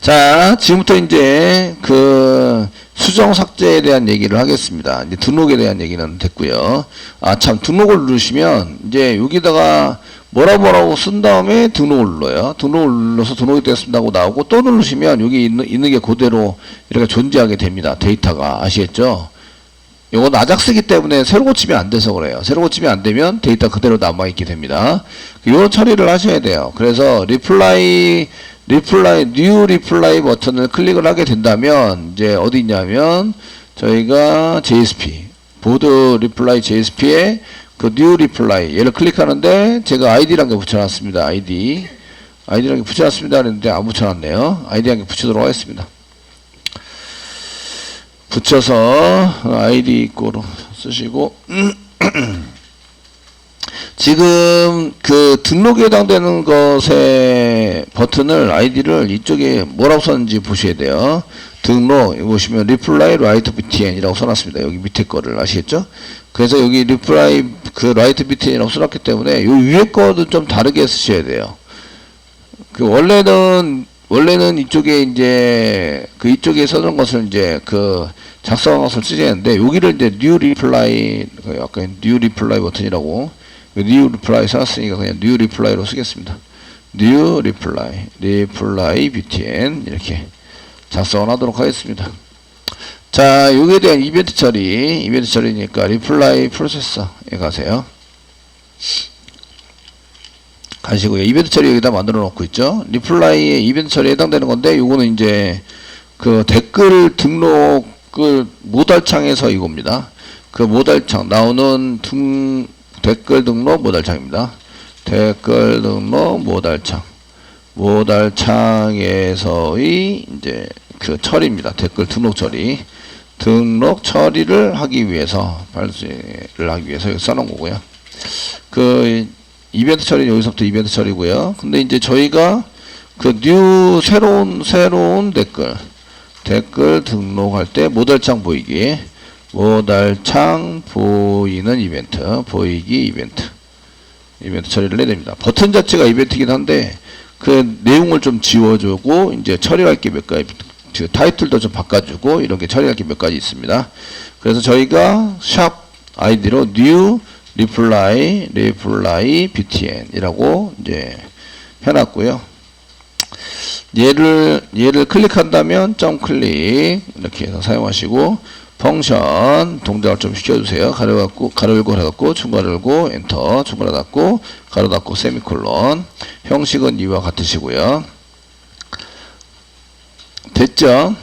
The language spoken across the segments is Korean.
자, 지금부터 이제 그 수정 삭제에 대한 얘기를 하겠습니다. 이제 등록에 대한 얘기는 됐고요. 아, 참, 등록을 누르시면 이제 여기다가 뭐라고 쓴 다음에 등록을 눌러요. 등록을 눌러서 등록이 됐습니다 하고 나오고 또 누르시면 여기 있는 게 그대로 이렇게 존재하게 됩니다. 데이터가. 아시겠죠? 이건 아작쓰기 때문에 새로 고치면 안 돼서 그래요. 새로 고치면 안 되면 데이터 그대로 남아있게 됩니다. 이런 처리를 하셔야 돼요. 그래서 new reply 버튼을 클릭을 하게 된다면, 이제 어디 있냐면, 저희가 JSP, 보드 reply JSP에 그 new reply, 얘를 클릭하는데, 제가 ID란 게 붙여놨습니다. ID란 게 붙여놨습니다. 그랬는데 안 붙여놨네요. ID란 게 붙이도록 하겠습니다. 붙여서 ID 거로 쓰시고 지금 그 등록에 해당되는 것의 버튼을 ID를 이쪽에 뭐라고 썼는지 보셔야 돼요. 등록 보시면 reply write btn 이라고 써놨습니다. 여기 밑에 거를 아시겠죠? 그래서 여기 reply 그 write btn 이라고 써놨기 때문에 요 위에 거도 좀 다르게 쓰셔야 돼요. 그 원래는 이쪽에 이제 그 이쪽에 써놓은 것을 이제 그 작성한 것을 쓰셔야 하는데 여기를 이제 new reply 약간 new reply 버튼이라고 new reply 써놨으니까 그냥 new reply로 쓰겠습니다. new reply btn 이렇게 작성을 하도록 하겠습니다. 자, 여기에 대한 이벤트 처리니까 reply processor에 가세요. 가시고요. 이벤트 처리 여기다 만들어 놓고 있죠. 리플라이의 이벤트 처리에 해당되는 건데, 요거는 이제 그 댓글 등록을 모달창에서 이겁니다. 그 모달창 나오는 댓글 등록 모달창입니다. 댓글 등록 모달창에서의 이제 그 처리입니다. 댓글 등록 처리를 하기 위해서 발수를 하기 위해서 여기 써놓은 거고요. 그 이벤트 처리는 여기서부터 이벤트 처리고요. 근데 이제 저희가 그 new 새로운 댓글 등록할 때 모달창 보이기 보이는 보이기 이벤트 처리를 해야 됩니다. 버튼 자체가 이벤트이긴 한데 그 내용을 좀 지워주고 이제 처리할 게 몇 가지, 그 타이틀도 좀 바꿔주고 이런 게 처리할 게 몇 가지 있습니다. 그래서 저희가 샵 아이디로 new reply btn 이라고 이제 해놨고요. 얘를 클릭한다면 점 클릭 이렇게 해서 사용하시고 펑션 동작을 좀 시켜주세요. 가로 열고 중괄호 열고 엔터 중괄호 닫고 가로 닫고 세미콜론 형식은 이와 같으시고요. 됐죠?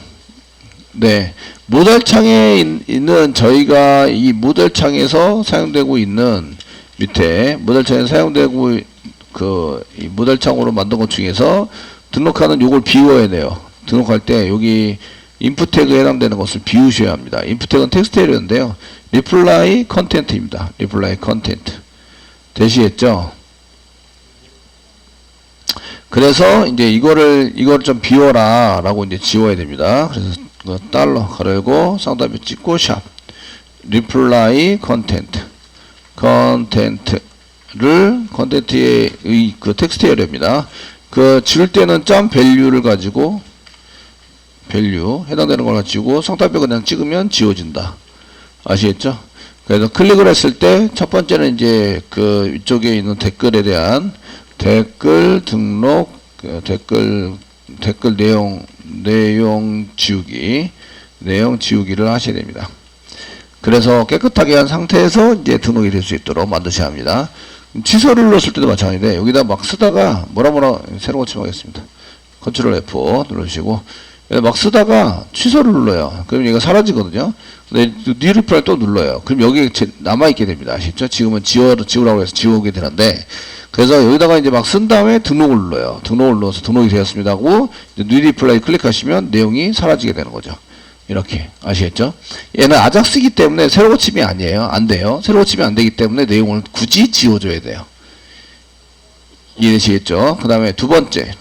네. 모달창에 있는 저희가 이 모달창에서 사용되고 있는 밑에 모달창에서 사용되고 이 모달창으로 만든 것 중에서 등록하는 요걸 비워야 돼요. 등록할 때 여기 인풋 태그에 해당되는 것을 비우셔야 합니다. 인풋 태그는 텍스트 에러인데요. reply content입니다. reply content. 되시겠죠? 그래서 이제 이거를 좀 비워라 라고 이제 지워야 됩니다. 그래서 달러 가로 열고 쌍따비 찍고 샵 reply content의 그 텍스트 에러입니다. 그 지울 때는 점 value를 가지고 value 해당되는 걸 가지고 쌍따비 그냥 찍으면 지워진다. 아시겠죠? 그래서 클릭을 했을 때 첫 번째는 이제 그 위쪽에 있는 댓글에 대한 댓글 등록 댓글 내용 지우기를 하셔야 됩니다. 그래서 깨끗하게 한 상태에서 이제 등록이 될 수 있도록 만드셔야 합니다. 취소를 눌렀을 때도 마찬가지인데 여기다 막 쓰다가 뭐라 새로 고침하겠습니다. 컨트롤 F 누르시고 막 쓰다가 취소를 눌러요. 그럼 얘가 사라지거든요. 근데 new reply 또 눌러요. 그럼 여기 남아있게 됩니다. 아시죠? 지금은 지우라고 해서 지우게 되는데 그래서 여기다가 이제 막 쓴 다음에 등록을 눌러요. 등록을 눌러서 등록이 되었습니다 하고 new reply 클릭하시면 내용이 사라지게 되는 거죠. 이렇게 아시겠죠? 얘는 아작쓰기 때문에 새로 고침이 아니에요. 안 돼요. 새로 고침이 안 되기 때문에 내용을 굳이 지워줘야 돼요. 이해되시겠죠? 그 다음에 두 번째,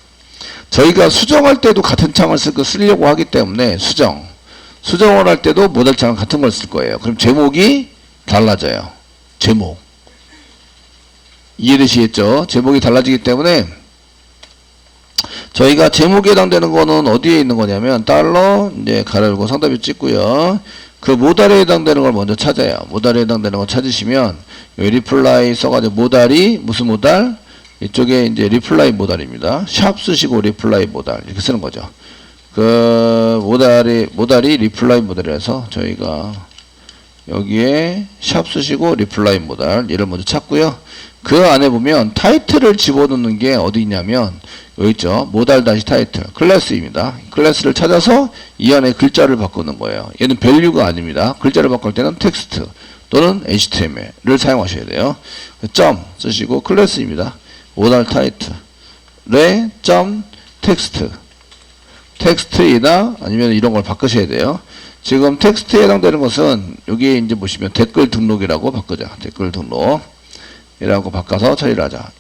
저희가 수정할 때도 같은 창을 쓰려고 하기 때문에 수정을 할 때도 모델창은 같은 걸 쓸 거예요. 그럼 제목이 달라져요. 제목. 이해되시겠죠? 제목이 달라지기 때문에 저희가 제목에 해당되는 거는 어디에 있는 거냐면 달러 이제 가르고 상단표 찍고요. 그 모달에 해당되는 걸 먼저 찾아요. 모달에 해당되는 거 찾으시면 여기 리플라이 써가지고 모달이 무슨 모달? 이쪽에 이제 리플라이 모달입니다. 샵 쓰시고 리플라이 모달 이렇게 쓰는 거죠. 그 모달이 리플라이 모달이라서 저희가 여기에 샵 쓰시고 리플라이 모달 얘를 먼저 찾고요. 그 안에 보면 타이틀을 집어넣는 게 어디 있냐면 여기 있죠. 모달 다시 타이틀 클래스입니다. 클래스를 찾아서 이 안에 글자를 바꾸는 거예요. 얘는 밸류가 아닙니다. 글자를 바꿀 때는 텍스트 또는 HTML을 사용하셔야 돼요. 점 쓰시고 클래스입니다. 모달 타이틀에 점 텍스트이나 아니면 이런 걸 바꾸셔야 돼요. 지금 텍스트에 해당되는 것은 여기에 이제 보시면 댓글 등록이라고 바꾸자. 댓글 등록이라고 바꿔서 처리를 하자.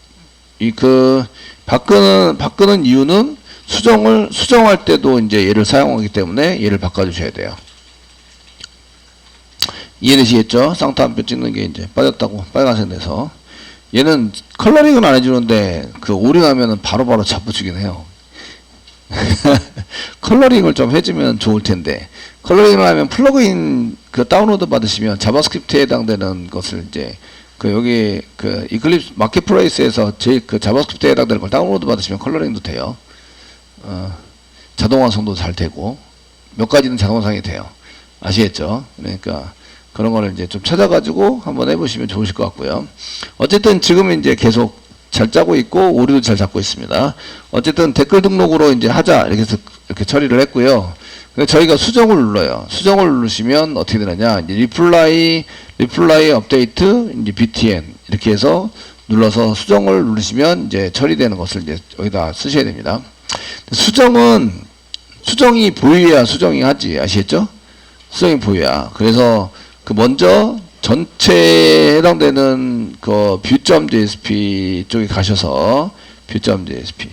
바꾸는 이유는 수정할 때도 이제 얘를 사용하기 때문에 얘를 바꿔주셔야 돼요. 이해되시겠죠? 쌍따옴표 찍는 게 이제 빠졌다고 빨간색 돼서 얘는 컬러링은 안 해주는데 그 오류하면은 바로바로 잡붙이긴 해요. 컬러링을 좀 해주면 좋을 텐데 컬러링을 하면 플러그인 그 다운로드 받으시면 자바스크립트에 해당되는 것을 이제 그 여기 그 이클립스 마켓플레이스에서 제 그 자바스크립트에 해당되는 걸 다운로드 받으시면 컬러링도 돼요. 자동 완성도 잘 되고 몇 가지는 자동 완성이 돼요. 아시겠죠? 그러니까 그런 거를 이제 좀 찾아가지고 한번 해보시면 좋으실 것 같고요. 어쨌든 지금은 이제 계속 잘 짜고 있고 오류도 잘 잡고 있습니다. 어쨌든 댓글 등록으로 이제 하자 이렇게 해서 이렇게 처리를 했고요. 근데 저희가 수정을 눌러요. 수정을 누르시면 어떻게 되느냐? 이제 리플라이 업데이트 이제 btn 이렇게 해서 눌러서 수정을 누르시면 이제 처리되는 것을 이제 여기다 쓰셔야 됩니다. 수정이 보여야 수정이 하지 아시겠죠? 수정이 보여야. 그래서 그 먼저 전체에 해당되는 그 view.jsp 쪽에 가셔서 view.jsp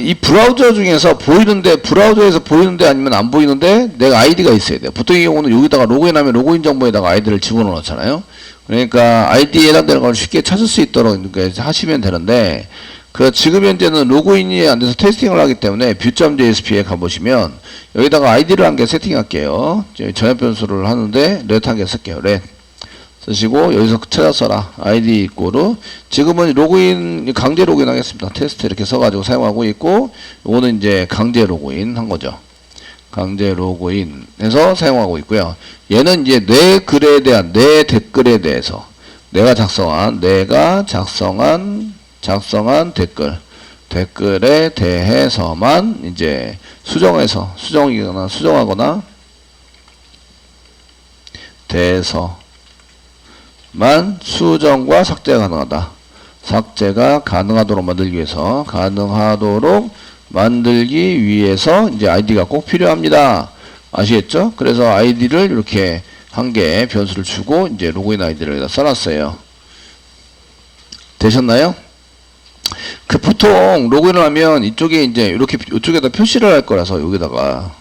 이 브라우저 중에서 브라우저에서 보이는데 아니면 안 보이는데 내가 아이디가 있어야 돼요. 보통의 경우는 여기다가 로그인하면 로그인 정보에다가 아이디를 집어넣잖아요. 그러니까 아이디에 해당되는 걸 쉽게 찾을 수 있도록 하시면 되는데 지금 현재는 로그인이 안 돼서 테스팅을 하기 때문에 view.jsp에 가보시면 여기다가 아이디를 한 개 세팅할게요. 전압 변수를 하는데 렛 한 개 쓸게요. 렛 쓰시고 여기서 찾아서라 아이디 이꼬르 지금은 강제 로그인 하겠습니다. 테스트 이렇게 써가지고 사용하고 있고 이거는 이제 강제 로그인 한 거죠. 강제 로그인 해서 사용하고 있고요. 얘는 이제 내 글에 대한 내 댓글에 대해서 내가 작성한 댓글에 대해서만 이제 수정하거나 수정과 삭제가 가능하다. 삭제가 가능하도록 만들기 위해서 이제 아이디가 꼭 필요합니다. 아시겠죠? 그래서 아이디를 이렇게 한 개 변수를 주고 이제 로그인 아이디를 여기다 써놨어요. 되셨나요? 보통 로그인을 하면 이쪽에 이제 이쪽에다 표시를 할 거라서 여기다가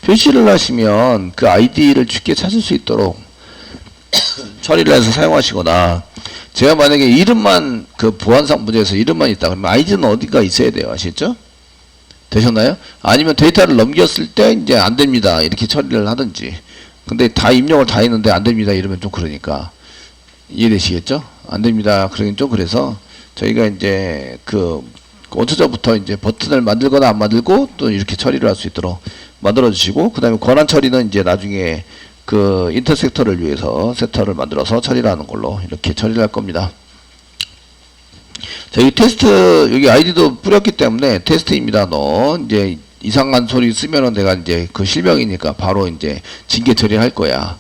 표시를 하시면 그 아이디를 쉽게 찾을 수 있도록 처리를 해서 사용하시거나 제가 만약에 이름만 보안상 문제에서 이름만 있다 그러면 아이디는 어디가 있어야 돼요. 아시겠죠? 되셨나요? 아니면 데이터를 넘겼을 때 이제 안 됩니다. 이렇게 처리를 하든지. 근데 다 입력을 다 했는데 안 됩니다. 이러면 좀 그러니까 이해되시겠죠? 안 됩니다. 그러긴 좀 그래서 저희가 이제 원초적부터 이제 버튼을 만들거나 안 만들고 또 이렇게 처리를 할 수 있도록 만들어 주시고 그 다음에 권한 처리는 이제 나중에 인터섹터를 위해서 세터를 만들어서 처리를 하는 걸로 이렇게 처리를 할 겁니다. 자, 이 테스트, 여기 아이디도 뿌렸기 때문에 테스트입니다. 이제 이상한 소리 쓰면은 내가 이제 실명이니까 바로 이제 징계 처리할 거야.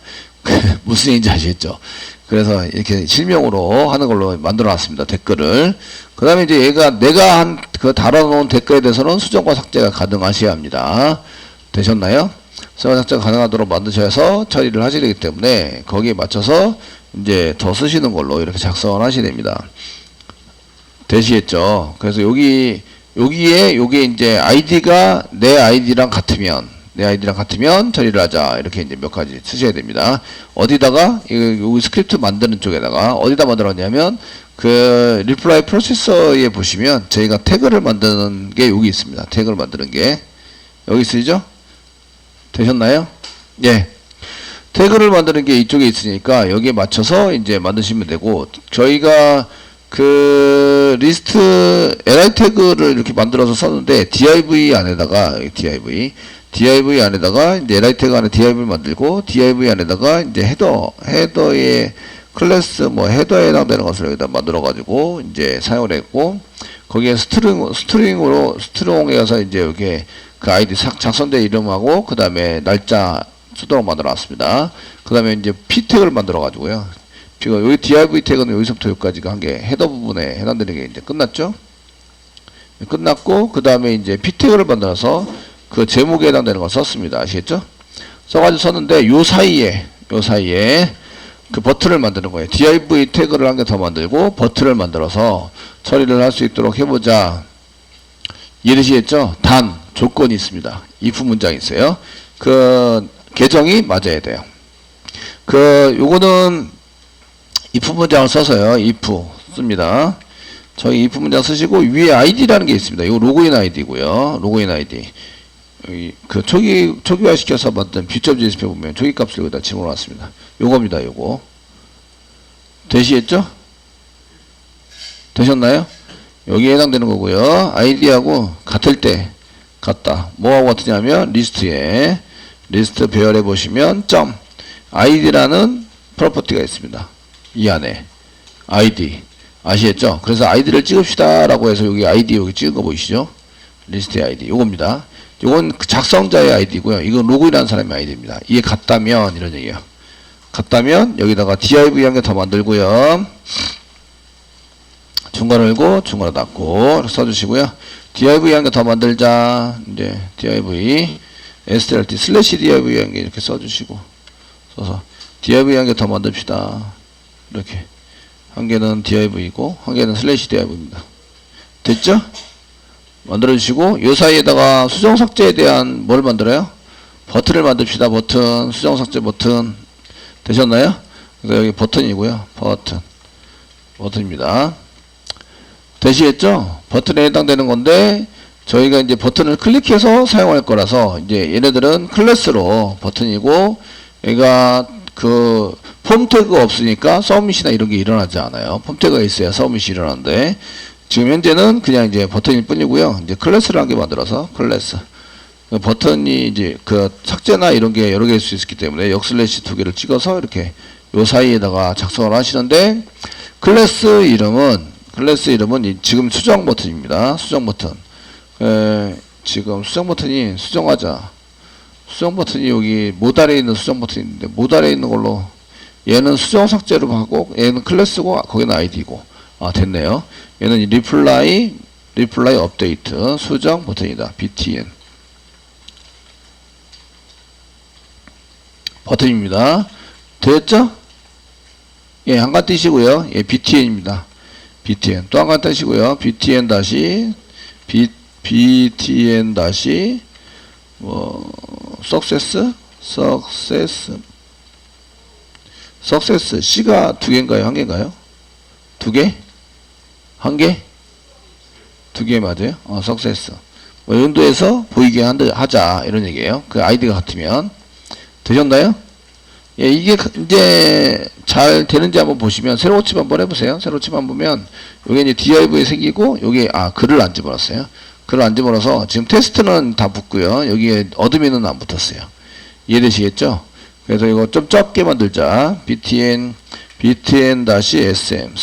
무슨 얘기인지 아시겠죠? 그래서 이렇게 실명으로 하는 걸로 만들어 놨습니다. 댓글을. 그 다음에 이제 내가 달아놓은 댓글에 대해서는 수정과 삭제가 가능하셔야 합니다. 되셨나요? 수정과 삭제가 가능하도록 만드셔서 처리를 하셔야 되기 때문에 거기에 맞춰서 이제 더 쓰시는 걸로 이렇게 작성을 하셔야 됩니다. 되시겠죠? 그래서 여기에 요게 이제 아이디가 내 아이디랑 같으면 처리를 하자. 이렇게 이제 몇 가지 쓰셔야 됩니다. 어디다가, 여기 스크립트 만드는 쪽에다가, 어디다 만들었냐면, 그 리플라이 프로세서에 보시면 저희가 태그를 만드는 게 여기 있습니다. 태그를 만드는 게 여기 쓰이죠? 되셨나요? 예. 태그를 만드는 게 이쪽에 있으니까 여기에 맞춰서 이제 만드시면 되고, 저희가 그 리스트 li 태그를 이렇게 만들어서 썼는데 div 안에다가 div 안에다가 이제 li 태그 안에 div를 만들고 div 안에다가 이제 헤더에 클래스 뭐 헤더에 해당되는 것을 여기다 만들어 가지고 이제 사용을 했고, 거기에 스트링에 가서 이제 여기 그 아이디 작성된 이름하고 그 다음에 날짜 수동으로 만들어 놨습니다. 그 다음에 이제 p 태그를 만들어 가지고요. 지금 여기 div 태그는 여기서부터 여기까지가 한 게 헤더 부분에 해당되는 게 이제 끝났죠. 끝났고, 그 다음에 이제 p 태그를 만들어서 그 제목에 해당되는 걸 썼습니다. 아시겠죠? 써가지고 썼는데 요 사이에 그 버튼을 만드는 거예요. div 태그를 한 개 더 만들고 버튼을 만들어서 처리를 할 수 있도록 해보자. 이해되시겠죠? 단 조건이 있습니다. if 문장이 있어요. 그 계정이 맞아야 돼요. 그 요거는 if 문장을 써서요. if 씁니다. 저희 if 문장 쓰시고 위에 id라는 게 있습니다. 이거 로그인 id고요. 로그인 id. 여기 그 초기화 시켜서 만든 뷰.jsp 보면 초기 값을 여기다 집어넣었습니다. 요겁니다. 요거. 되시겠죠? 되셨나요? 여기에 해당되는 거고요. id하고 같을 때 같다. 뭐하고 같으냐면 리스트 배열해 보시면 점 id라는 프로퍼티가 있습니다. 이 안에 id 아시겠죠? 그래서 id를 찍읍시다 라고 해서 여기 id 여기 찍은 거 보이시죠? 리스트의 id 요겁니다. 요건 작성자의 id고요. 이건 로그인한 사람의 id입니다. 이게 같다면 이런 얘기예요. 같다면 여기다가 div 한 개 더 만들고요. 중괄호 열고 중괄호 닫고 써주시고요. div 한 개 더 만들자. 이제 div strt 슬래시 div 한 개 이렇게 써주시고 써서 div 한 개 더 만듭시다. 이렇게 한 개는 div이고 한 개는 슬래시 div입니다. 됐죠? 만들어주시고 요 사이에다가 수정 삭제에 대한 뭘 만들어요? 버튼을 만듭시다. 버튼 수정 삭제 버튼 되셨나요? 그래서 여기 버튼이고요. 버튼입니다. 되시겠죠? 버튼에 해당되는 건데 저희가 이제 버튼을 클릭해서 사용할 거라서 이제 얘네들은 클래스로 버튼이고, 얘가 그 폼 태그가 없으니까 서브밋이나 이런 게 일어나지 않아요. 폼 태그가 있어야 서브밋이 일어나는데 지금 현재는 그냥 이제 버튼일 뿐이고요. 이제 클래스를 한 개 만들어서 클래스 버튼이 이제 그 삭제나 이런 게 여러 개일 수 있기 때문에 역슬래시 두 개를 찍어서 이렇게 요 사이에다가 작성을 하시는데, 클래스 이름은 지금 수정 버튼입니다. 수정 버튼. 지금 수정 버튼이 수정 버튼이 여기 모달에 있는 수정 버튼이 있는데 모달에 있는 걸로 얘는 수정 삭제로 하고 얘는 클래스고 거기는 id고 됐네요. 얘는 리플라이 업데이트 수정 버튼이다. btn 버튼입니다. 됐죠? 예, 한칸 띄시고요. 예, btn입니다. btn 또 한칸 띄시고요. btn 다시 석세스 C가 두 개인가요? 한 개인가요? 두 개? 한 개? 두 개 맞아요? 석세스. 뭐 연도에서 보이게 하자 이런 얘기예요. 그 아이디가 같으면. 되셨나요? 예, 이게 이제 잘 되는지 한번 보시면 세로 칩 한번 해보세요. 세로 칩 한번 보면 여기 이제 div에 생기고 여기 글을 안 집어넣었어요. 글을 안 집어넣어서 지금 테스트는 다 붙고요. 여기에 어드민은 안 붙었어요. 이해되시겠죠? 그래서 이거 좀 적게 만들자. btn-sm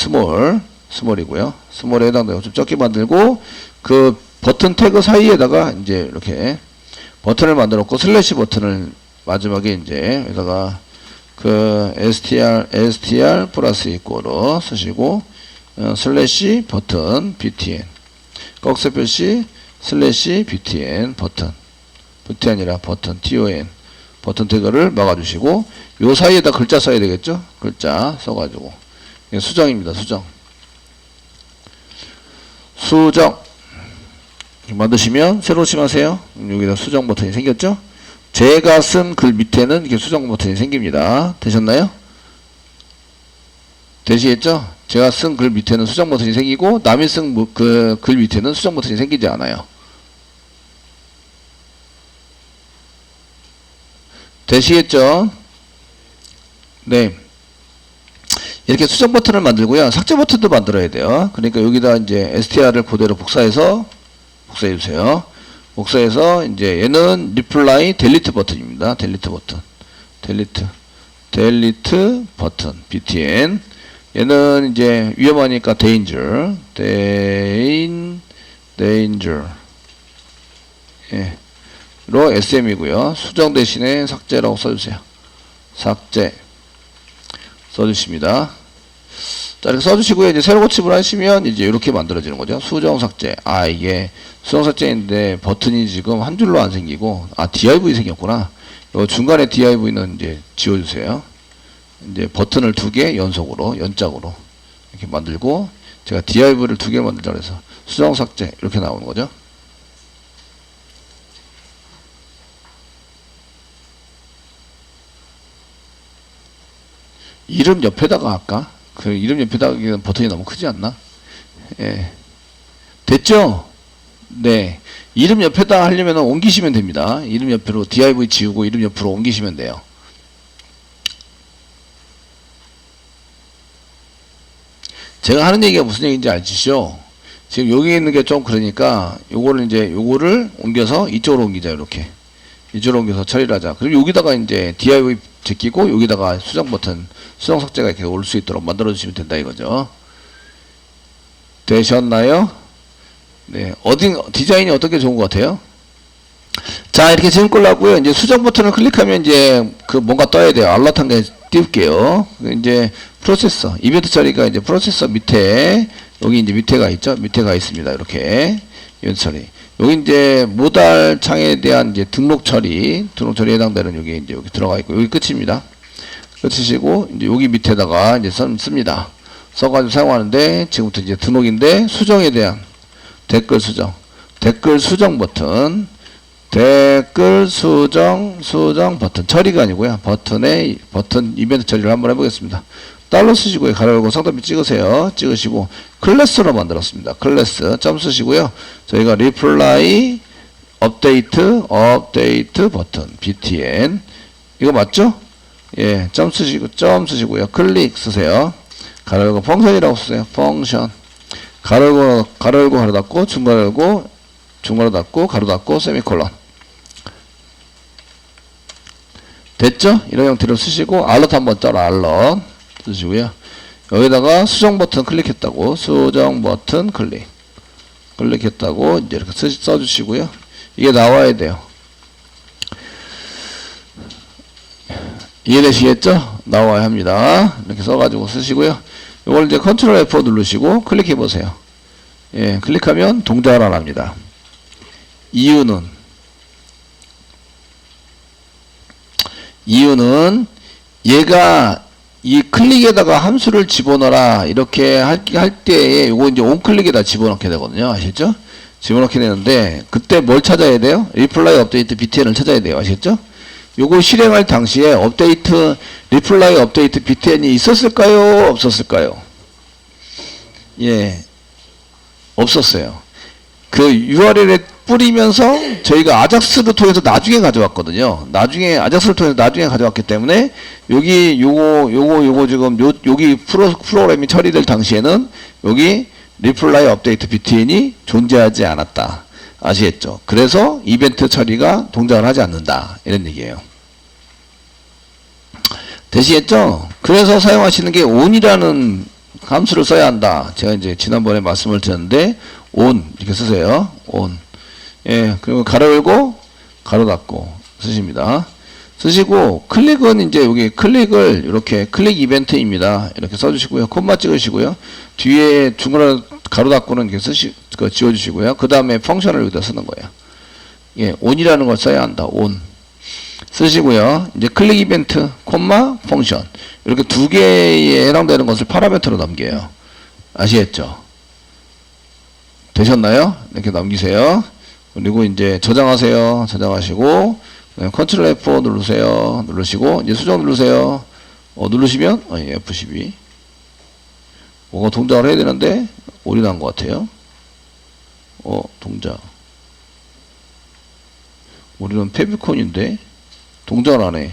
스몰이고요. 스몰에 해당되고 좀 적게 만들고 그 버튼 태그 사이에다가 이제 이렇게 버튼을 만들었고 슬래시 버튼을 마지막에 이제 여기다가 그 str 플러스 이꼬로 쓰시고 슬래시 버튼 btn 꺽쇠 표시 슬래시 btn 버튼 아니라 버튼 ton 버튼 태그를 막아주시고 요 사이에다 글자 써야 되겠죠? 글자 써가지고 수정입니다. 수정 만드시면 새로 칠하세요. 여기다 수정 버튼이 생겼죠? 제가 쓴 글 밑에는 이렇게 수정 버튼이 생깁니다. 되셨나요? 되시겠죠? 제가 쓴 글 밑에는 수정 버튼이 생기고 남이 쓴 그 글 밑에는 수정 버튼이 생기지 않아요. 되시겠죠? 네. 이렇게 수정 버튼을 만들고요. 삭제 버튼도 만들어야 돼요. 그러니까 여기다 이제 str을 그대로 복사해 주세요. 복사해서 이제 얘는 reply delete 버튼입니다. delete 버튼. delete 버튼. btn. 얘는 이제 위험하니까 danger. 예. 로 sm이고요. 수정 대신에 삭제라고 써주세요. 삭제. 써주십니다. 자, 이렇게 써주시고요. 이제 새로 고침을 하시면 이제 이렇게 만들어지는 거죠. 수정 삭제. 아, 이게 수정 삭제인데 버튼이 지금 한 줄로 안 생기고, 아, div 생겼구나. 요 중간에 div는 이제 지워주세요. 이제 버튼을 2개 연속으로, 연짝으로 이렇게 만들고, 제가 div를 2개 만들자 그래서 수정 삭제 이렇게 나오는 거죠. 이름 옆에다가 할까? 그 이름 옆에다가 하기에는 버튼이 너무 크지 않나? 예. 됐죠? 네. 이름 옆에다 하려면 옮기시면 됩니다. 이름 옆으로 div 지우고 이름 옆으로 옮기시면 돼요. 제가 하는 얘기가 무슨 얘기인지 아시죠? 지금 여기 있는 게 좀 그러니까 요거를 옮겨서 이쪽으로 옮기자. 이렇게. 이쪽으로 옮겨서 처리를 하자. 그리고 여기다가 이제 div 제끼고 여기다가 수정 버튼, 수정 삭제가 이렇게 올 수 있도록 만들어 주시면 된다 이거죠. 되셨나요? 네. 디자인이 어떻게 좋은 것 같아요? 자, 이렇게 지금 걸라고요. 이제 수정 버튼을 클릭하면 이제 그 뭔가 떠야 돼요. 알럿 한 개 띄울게요. 이제 프로세서, 이벤트 처리가 이제 프로세서 밑에, 여기 이제 밑에가 있죠? 밑에가 있습니다. 이렇게. 이벤트 처리. 여기 이제 모달 창에 대한 이제 등록 처리에 해당되는 여기 이제 여기 들어가 있고, 여기 끝입니다. 끝이시고, 이제 여기 밑에다가 이제 씁니다. 써가지고 사용하는데, 지금부터 이제 등록인데, 수정에 대한 댓글 수정 버튼, 댓글 수정 버튼, 처리가 아니고요. 버튼 이벤트 처리를 한번 해보겠습니다. 달러 쓰시고요. 가로 열고 상단표 찍으세요. 찍으시고 클래스로 만들었습니다. 클래스 점 쓰시고요. 저희가 reply update 버튼 btn 이거 맞죠? 예, 점 쓰시고요. 클릭 쓰세요. 가로 열고 펑션이라고 쓰세요. 펑션 가로 열고 가로 닫고 중괄호 닫고 가로 닫고 세미콜론. 됐죠? 이런 형태로 쓰시고 알럿 한번 떠라. 알럿 쓰시고요. 여기다가 수정 버튼 클릭했다고 수정 버튼 클릭했다고 이제 이렇게 써주시고요. 이게 나와야 돼요. 이해되시겠죠? 나와야 합니다. 이렇게 써가지고 쓰시고요. 이걸 이제 컨트롤 F4 누르시고 클릭해 보세요. 예, 클릭하면 동작을 안 합니다. 이유는 얘가 이 클릭에다가 함수를 집어넣어라 이렇게 할 때에 요거 이제 onClick에다 집어넣게 되거든요. 아시죠? 집어넣게 되는데 그때 뭘 찾아야 돼요? reply update btn을 찾아야 돼요. 아시겠죠? 요거 실행할 당시에 reply update btn이 있었을까요? 없었을까요? 예, 없었어요. 그 URL에 뿌리면서 저희가 아작스를 통해서 나중에 가져왔거든요. 아작스를 통해서 나중에 가져왔기 때문에 요거 지금 여기 프로그램이 처리될 당시에는 여기 reply update btn이 존재하지 않았다. 아시겠죠? 그래서 이벤트 처리가 동작을 하지 않는다. 이런 얘기예요. 되시겠죠? 그래서 사용하시는 게 on이라는 함수를 써야 한다. 제가 이제 지난번에 말씀을 드렸는데 on 이렇게 쓰세요. on. 예, 그리고 가로 열고 가로 닫고 쓰십니다. 쓰시고 클릭은 이제 여기 클릭을 이렇게 클릭 이벤트입니다. 이렇게 써주시고요. 콤마 찍으시고요. 뒤에 중괄호 가로 닫고는 이렇게 지워주시고요. 그 다음에 펑션을 여기다 쓰는 거예요. 예, on이라는 걸 써야 한다. on 쓰시고요. 이제 클릭 이벤트 콤마 펑션 이렇게 두 개에 해당되는 것을 파라미터로 넘겨요. 아시겠죠? 되셨나요? 이렇게 넘기세요. 그리고 이제 저장하세요. 저장하시고 컨트롤 F4 누르세요. 누르시고 이제 수정 누르세요. 누르시면 F12 뭔가 동작을 해야 되는데 올인한 것 같아요. 동작. 우리는 페비콘인데 동작을 안 해.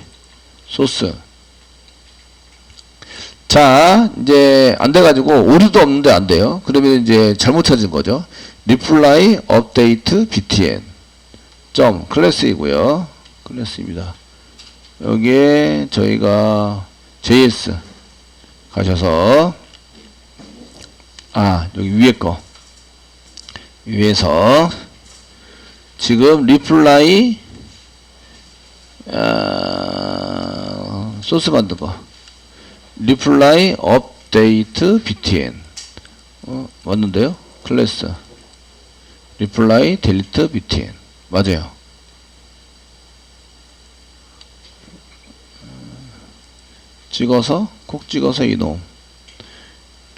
소스. 자, 이제 안 돼가지고 오류도 없는데 안 돼요. 그러면 이제 잘못 찾은 거죠. reply update btn 점 클래스이고요. 클래스입니다. 여기에 저희가 js 가셔서 여기 위에 거 위에서 지금 reply 소스 만든 거 reply update btn 맞는데요? 클래스 reply delete btn 맞아요. 찍어서 콕 찍어서 이동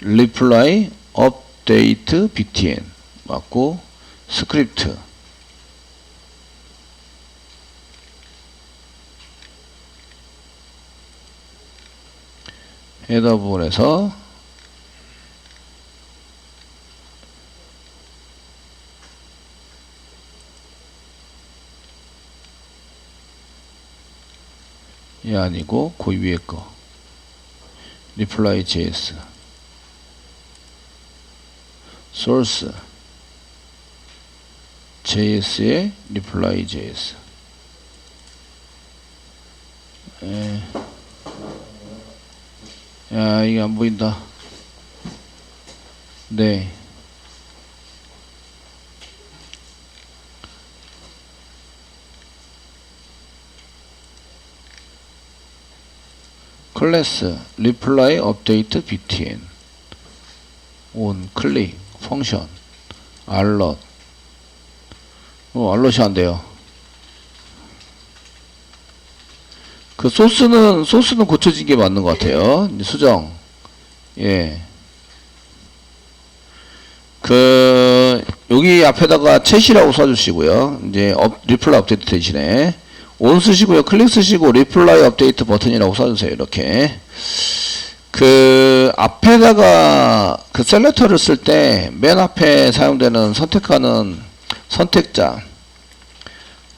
reply update btn 맞고 스크립트 헤더 부분에서 이 아니고 그 위에 거 reply js source js의 reply js 야, 이게 안 보인다. 네. 클래스 reply update btn on 클릭 펑션 alert alert 안 돼요. 그 소스는 고쳐진 게 맞는 것 같아요. 이제 수정. 예. 여기 앞에다가 챗이라고 써주시고요. 이제 리플라이 업데이트 대신에 온 쓰시고요. 클릭 쓰시고 리플라이 업데이트 버튼이라고 써주세요. 이렇게. 앞에다가 셀렉터를 쓸 때 맨 앞에 사용되는 선택하는 선택자.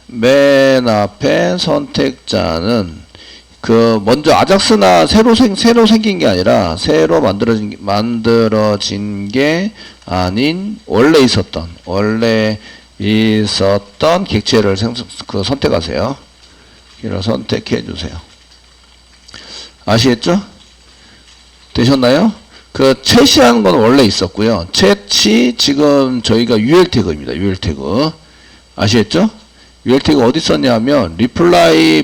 맨 앞에 선택자는 먼저 아작스나 새로 생긴 게 아니라 새로 만들어진 게 아닌 원래 있었던 객체를 선택하세요. 이를 선택해 주세요. 아시겠죠? 되셨나요? 챗이라는 건 원래 있었고요. 챗이 지금 저희가 UL 태그입니다. UL 태그. 아시겠죠? UL 태그 어디 썼냐면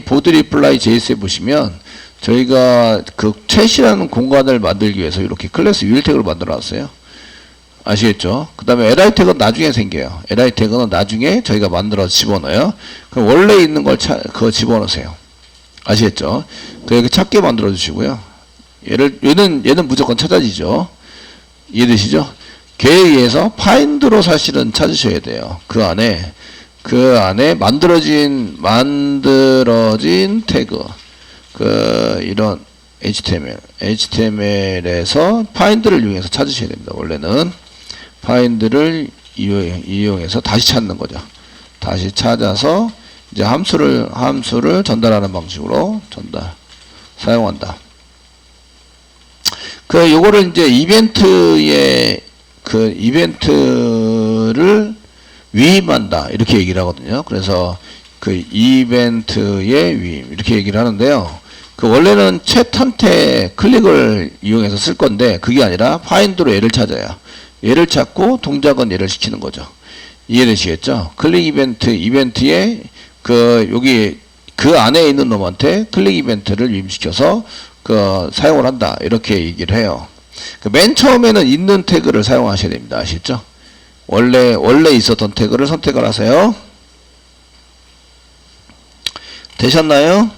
보드 리플라이 JS에 보시면 저희가 챗이라는 공간을 만들기 위해서 이렇게 클래스 UL 태그를 만들어 놨어요. 아시겠죠? 그 다음에 li 태그는 나중에 생겨요. li 태그는 나중에 저희가 만들어 집어넣어요. 그럼 원래 있는 걸 그거 집어넣으세요. 아시겠죠? 여기 찾게 만들어 주시고요. 얘는 무조건 찾아지죠. 이해되시죠? 걔에 의해서 파인드로 사실은 찾으셔야 돼요. 그 안에 만들어진 태그, 이런 HTML에서 파인드를 이용해서 찾으셔야 됩니다. 원래는 파인드를 이용해서 다시 찾는 거죠. 다시 찾아서 이제 함수를 전달하는 방식으로 사용한다. 요거를 이제 이벤트를 위임한다 이렇게 얘기를 하거든요. 그래서 이벤트의 위임 이렇게 얘기를 하는데요. 원래는 챗한테 클릭을 이용해서 쓸 건데 그게 아니라 파인드로 얘를 찾아요. 얘를 찾고 동작은 얘를 시키는 거죠. 이해되시겠죠? 클릭 이벤트에 여기 안에 있는 놈한테 클릭 이벤트를 위임시켜서 사용을 한다 이렇게 얘기를 해요. 맨 처음에는 있는 태그를 사용하셔야 됩니다. 아시죠? 원래 있었던 태그를 선택을 하세요. 되셨나요?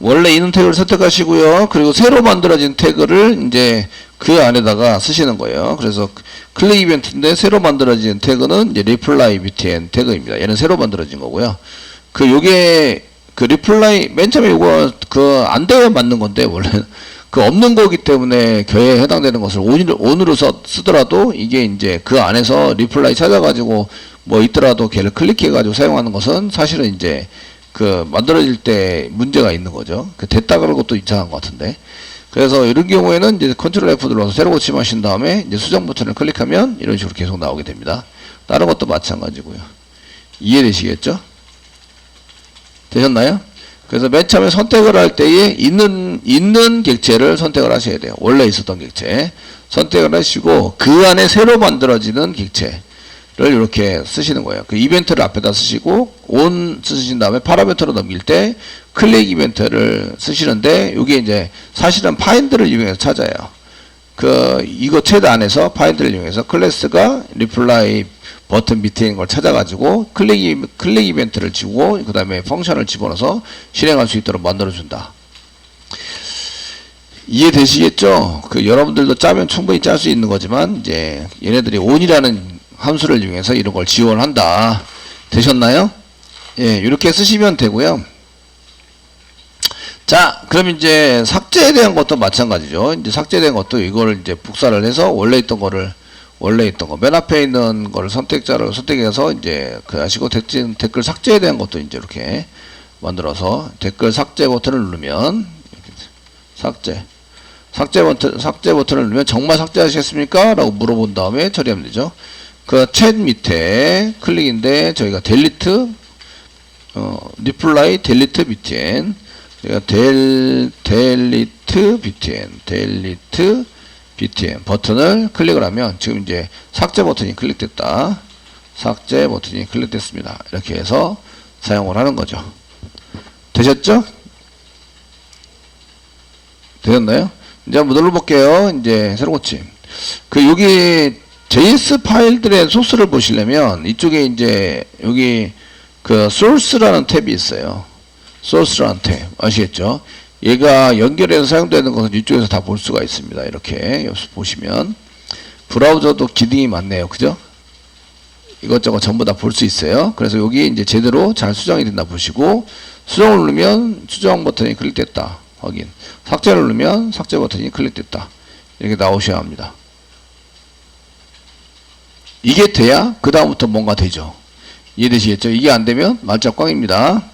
원래 있는 태그를 선택하시고요. 그리고 새로 만들어진 태그를 이제 안에다가 쓰시는 거예요. 그래서 클릭 이벤트인데 새로 만들어진 태그는 이제 reply btn 태그입니다. 얘는 새로 만들어진 거고요. 요게 리플라이 맨 처음에 요거 안 돼야 맞는 건데 원래 그 없는 거기 때문에 겨에 해당되는 것을 on으로 쓰더라도 이게 이제 그 안에서 리플라이 찾아가지고 뭐 있더라도 걔를 클릭해가지고 사용하는 것은 사실은 이제 그 만들어질 때 문제가 있는 거죠. 그 됐다 그런 것도 이상한 것 같은데. 그래서 이런 경우에는 이제 컨트롤 F 눌러서 새로 고침하신 다음에 이제 수정 버튼을 클릭하면 이런 식으로 계속 나오게 됩니다. 다른 것도 마찬가지고요. 이해되시겠죠? 되셨나요? 그래서 맨 처음에 선택을 할 때에 있는 객체를 선택을 하셔야 돼요. 원래 있었던 객체 선택을 하시고 그 안에 새로 만들어지는 객체를 이렇게 쓰시는 거예요. 그 이벤트를 앞에다 쓰시고 on 쓰신 다음에 파라미터로 넘길 때 클릭 이벤트를 쓰시는데 이게 이제 사실은 파인드를 이용해서 찾아요. 이거 최대 안에서 파인드를 이용해서 클래스가 리플라이 버튼 밑에 있는 걸 찾아가지고 클릭 이벤트를 주고 그 다음에 펑션을 집어넣어서 실행할 수 있도록 만들어준다. 이해되시겠죠? 여러분들도 짜면 충분히 짤 수 있는 거지만 이제 얘네들이 on이라는 함수를 이용해서 이런 걸 지원한다. 되셨나요? 예, 이렇게 쓰시면 되고요. 자, 그럼 이제 삭제에 대한 것도 마찬가지죠. 이제 삭제에 대한 것도 이거를 이제 복사를 해서 원래 있던 거 맨 앞에 있는 거를 선택자를 선택해서 이제 아시고 댓글 삭제에 대한 것도 이제 이렇게 만들어서 댓글 삭제 버튼을 누르면 삭제 버튼을 누르면 정말 삭제하시겠습니까? 라고 물어본 다음에 처리하면 되죠. 그 챗 밑에 클릭인데 저희가 델리트 리플라이 델리트 btn 델리트 btn 버튼을 클릭을 하면 지금 이제 삭제 버튼이 클릭됐다. 삭제 버튼이 클릭됐습니다. 이렇게 해서 사용을 하는 거죠. 되셨죠? 되셨나요? 이제 한번 눌러볼게요. 이제 새로 고침. 여기 JS 파일들의 소스를 보시려면 이쪽에 이제 여기 source라는 탭이 있어요. source라는 탭 아시겠죠? 얘가 연결해서 사용되는 것은 이쪽에서 다 볼 수가 있습니다. 이렇게 여기서 보시면 브라우저도 기능이 많네요. 그죠? 이것저것 전부 다 볼 수 있어요. 그래서 여기 이제 제대로 잘 수정이 된다 보시고 수정을 누르면 수정 버튼이 클릭됐다. 확인. 삭제를 누르면 삭제 버튼이 클릭됐다. 이렇게 나오셔야 합니다. 이게 돼야 그 다음부터 뭔가 되죠. 이해되시겠죠? 이게 안 되면 말짝 꽝입니다.